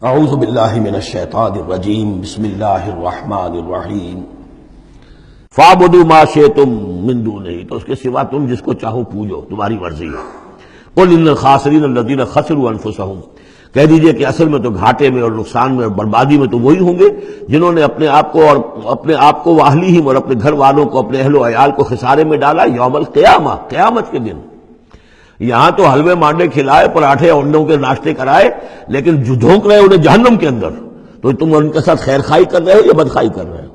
اعوذ باللہ من الشیطان الرجیم بسم اللہ الرحمن الرحیم فاعبدوا ما شئتم من دونہ، تو اس کے سوا تم جس کو چاہو پوجو، تمہاری مرضی ہے۔ قل ان الخاسرین الذین خسروا انفسهم، کہہ دیجئے کہ اصل میں تو گھاٹے میں اور نقصان میں اور بربادی میں تو وہی ہوں گے جنہوں نے اپنے آپ کو واہلیہم اور اپنے گھر والوں کو، اپنے اہل و عیال کو خسارے میں ڈالا یوم القیامہ، قیامت کے دن۔ یہاں تو حلوے مانڈے کھلائے، پراٹھے اور انڈوں کے ناشتے کرائے، لیکن جو جھونک رہے انہیں جہنم کے اندر، تو تم ان کے ساتھ خیر خائی کر رہے ہو یا بدخائی کر رہے ہو؟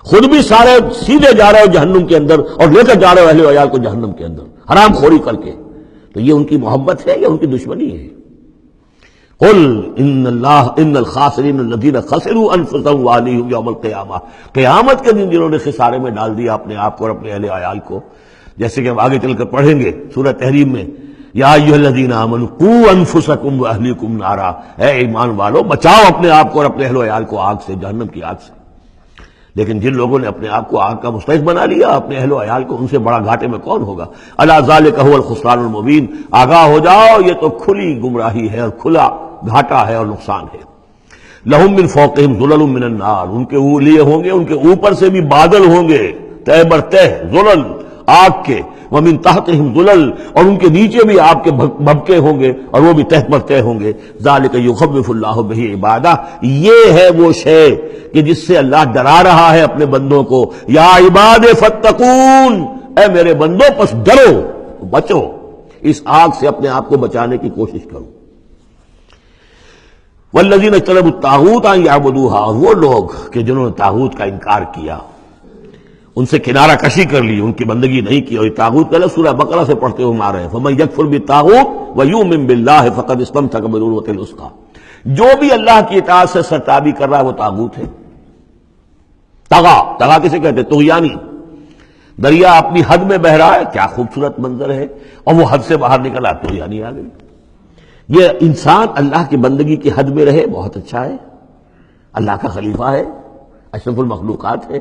خود بھی سارے سیدھے جا رہے ہو جہنم کے اندر اور لے کر جا رہے ہو اہل و عیال کو جہنم کے اندر حرام خوری کر کے۔ تو یہ ان کی محبت ہے یا ان کی دشمنی ہے؟ قل ان الخاسرین الذین خسروا انفسهم واہلیہم یوم القیامہ، قیامت کے دن جنہوں نے خسارے میں ڈال دیا اپنے آپ کو اور اپنے اہل عیال کو، جیسے کہ ہم آگے چل کر پڑھیں گے سورہ تحریم میں، یا ایھا الذین آمنوا قوا انفسکم واہلیکم نارا، اے ایمان والو بچاؤ اپنے آپ کو اور اپنے اہل و عیال کو آگ سے، جہنم کی آگ سے۔ لیکن جن لوگوں نے اپنے آپ کو آگ کا مستحق بنا لیا، اپنے اہل و عیال کو، ان سے بڑا گھاٹے میں کون ہوگا؟ الا ذالک هو الخسران المبین، آگاہ ہو جاؤ یہ تو کھلی گمراہی ہے اور کھلا گھاٹا ہے اور نقصان ہے۔ لہم من فوقہم ظلل من النار، ان کے لیے ہوں گے ان کے اوپر سے بھی بادل ہوں گے، تہ بر تہ ظلل آگ کے، ومن تحتہم ظلل، اور ان کے نیچے بھی آگ کے بھبکے ہوں گے اور وہ بھی تہ پر تہ ہوں گے۔ ذالک یخوف اللہ بہ عبادہ، یہ ہے وہ شے کہ جس سے اللہ ڈرا رہا ہے اپنے بندوں کو۔ یا عباد فاتقون، اے میرے بندوں پس ڈرو، بچو، اس آگ سے اپنے آپ کو بچانے کی کوشش کرو۔ والذین اجتنبوا الطاغوت ان یعبدوہا، اور وہ لوگ کہ جنہوں نے طاغوت کا انکار کیا، ان سے کنارہ کشی کر لی، ان کی بندگی نہیں کی، اور یہ طاغوت کا لفظ سورہ بقرہ سے پڑھتے ہوئے آ رہے ہیں، فمن یکفر بالطاغوت ویؤمن باللہ فقد استمسک بالعروۃ الوثقی، جو بھی اللہ کی اطاعت سے سرتابی کر رہا ہے وہ طاغوت ہے۔ طغا کسے کہتے ہیں؟ طغیانی۔ دریا اپنی حد میں بہ رہا ہے، کیا خوبصورت منظر ہے، اور وہ حد سے باہر نکلا، طغیانی آ گئی۔ یہ انسان اللہ کی بندگی کی حد میں رہے، بہت اچھا ہے، اللہ کا خلیفہ ہے، اشرف المخلوقات ہے،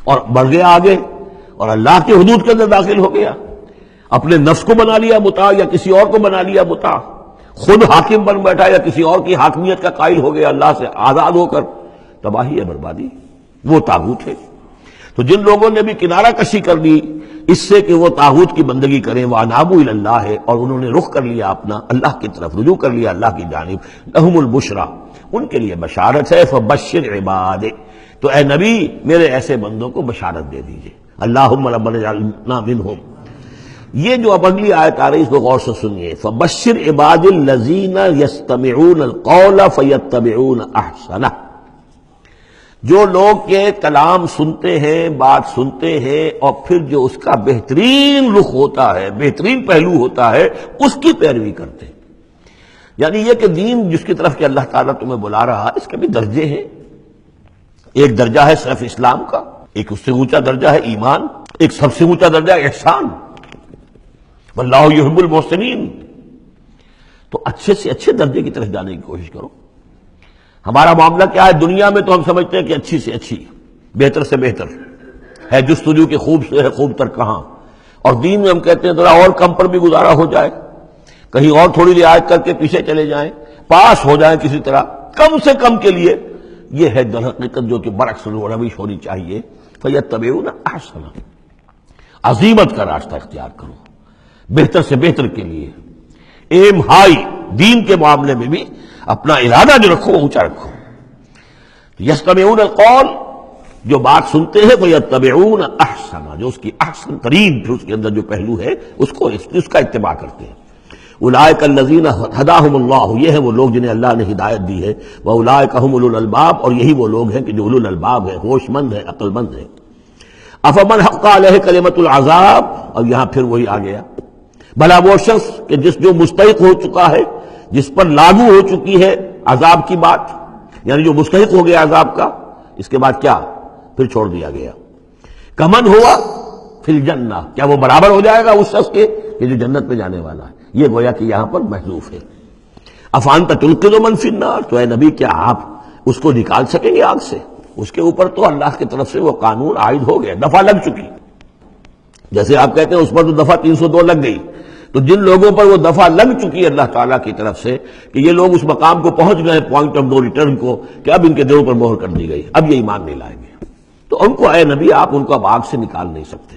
اور بڑھ گیا آگے اور اللہ کے حدود کے اندر داخل ہو گیا، اپنے نفس کو بنا لیا مطاع یا کسی اور کو بنا لیا مطاع، خود حاکم بن بیٹھا یا کسی اور کی حاکمیت کا قائل ہو گیا اللہ سے آزاد ہو کر، تباہی ہے، بربادی، وہ طاغوت ہے۔ تو جن لوگوں نے بھی کنارہ کشی کر لی اس سے کہ وہ طاغوت کی بندگی کریں، وَأَنَابُوا إِلَى اللَّهِ، اور انہوں نے رخ کر لیا اپنا اللہ کی طرف، رجوع کر لیا اللہ کی جانب، لَهُمُ الْبُشْرَىٰ، ان کے لیے بشارت ہے، فَبَشِّرْ عِبَادِ، تو اے نبی میرے ایسے بندوں کو بشارت دے دیجئے، اللہم ربنا اجعلنا منہم۔ یہ جو اب اگلی آیت آ رہی اس کو غور سے سنیے، فَبَشِّرْ عِبَادِ الَّذِينَ يَسْتَمِعُونَ الْقَوْلَ فَيَتَّبِعُونَ أَحْسَنَهُ، جو لوگ کے کلام سنتے ہیں، بات سنتے ہیں، اور پھر جو اس کا بہترین رخ ہوتا ہے، بہترین پہلو ہوتا ہے، اس کی پیروی کرتے ہیں۔ یعنی یہ کہ دین جس کی طرف کہ اللہ تعالیٰ تمہیں بلا رہا ہے، اس کے بھی درجے ہیں۔ ایک درجہ ہے صرف اسلام کا، ایک اس سے اونچا درجہ ہے ایمان، ایک سب سے اونچا درجہ ہے احسان، واللہ یحب المحسنین۔ تو اچھے سے اچھے درجے کی طرف جانے کی کوشش کرو۔ ہمارا معاملہ کیا ہے؟ دنیا میں تو ہم سمجھتے ہیں کہ اچھی سے اچھی، بہتر سے بہتر ہے، جستجو کی خوب سے ہے خوب تر کہاں، اور دین میں ہم کہتے ہیں ذرا اور کم پر بھی گزارا ہو جائے، کہیں اور تھوڑی رعایت کر کے پیچھے چلے جائیں، پاس ہو جائیں کسی طرح، کم سے کم کے لیے۔ یہ ہے در حقیقت جو کہ برعکس روش ہونی چاہیے۔ فَيَتَّبِعُونَ أَحْسَنَهُ، عزیمت کا راستہ اختیار کرو، بہتر سے بہتر کے لیے، ایم ہائی، دین کے معاملے میں بھی اپنا ارادہ جو رکھو وہ اونچا رکھو۔ یستمعون القول، جو بات سنتے ہیں، فیتبعون احسنہ، جو اس کی احسن ترین پھر اس کے اندر جو پہلو ہے اس کا اتباع کرتے ہیں۔ اولئک الذین ہداہم اللہ، یہ ہیں وہ لوگ جنہیں اللہ نے ہدایت دی ہے، واولئک ھم اولو الالباب، اور یہی وہ لوگ ہیں کہ جو اولو الالباب ہیں، ہوش مند ہیں، عقل مند ہیں۔ افمن حق علیہ کلمۃ العذاب، اور یہاں پھر وہی آ گیا، بھلا وہ شخص کہ جو مستحق ہو چکا ہے، جس پر لاگو ہو چکی ہے عذاب کی بات، یعنی جو مستحق ہو گیا عذاب کا، اس کے بعد کیا پھر چھوڑ دیا گیا۔ کمن ہوا فی الجنہ، کیا وہ برابر ہو جائے گا اس شخص کے کہ جو جنت میں جانے والا ہے؟ یہ گویا کہ یہاں پر محذوف ہے۔ افانت تنقذ من فی النار، تو اے نبی کیا آپ اس کو نکال سکیں گے آگ سے؟ اس کے اوپر تو اللہ کی طرف سے وہ قانون عائد ہو گیا، دفعہ لگ چکی، جیسے آپ کہتے ہیں اس پر تو دفعہ 302 لگ گئی، تو جن لوگوں پر وہ دفعہ لگ چکی ہے اللہ تعالیٰ کی طرف سے کہ یہ لوگ اس مقام کو پہنچ گئے پوائنٹ آف نو ریٹرن کو کہ اب ان کے دلوں پر مہر کر دی گئی، اب یہ ایمان نہیں لائیں گے، تو ان کو اے نبی آپ ان کو اب آگ سے نکال نہیں سکتے۔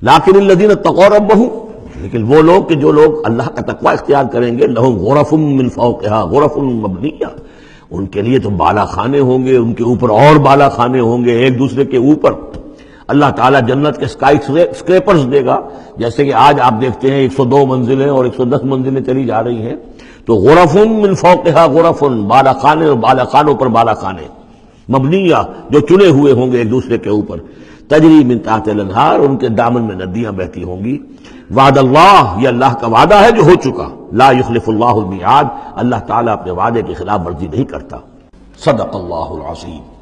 لیکن الذین اتقوا ربہم، لیکن وہ لوگ کہ جو لوگ اللہ کا تقوی اختیار کریں گے، لہم غرف من فوقہا غرف مبنیہ، ان کے لیے تو بالا خانے ہوں گے، ان کے اوپر اور بالا خانے ہوں گے ایک دوسرے کے اوپر۔ اللہ تعالیٰ جنت کے اسکائی اسکریپرز دے گا، جیسے کہ آج آپ دیکھتے ہیں 102 منزلیں اور 110 منزلیں چلی جا رہی ہیں، تو غرف من فوقہا غرف، بالا خانے اور بالا خانوں پر بالا خانے، مبنیہ جو چنے ہوئے ہوں گے ایک دوسرے کے اوپر، تجری من تحت الانہار، ان کے دامن میں ندیاں بہتی ہوں گی۔ وعد اللہ، یہ اللہ کا وعدہ ہے جو ہو چکا، لا یخلف اللہ المیعاد، اللہ تعالیٰ اپنے وعدے کی خلاف ورزی نہیں کرتا۔ صدق اللہ العظیم۔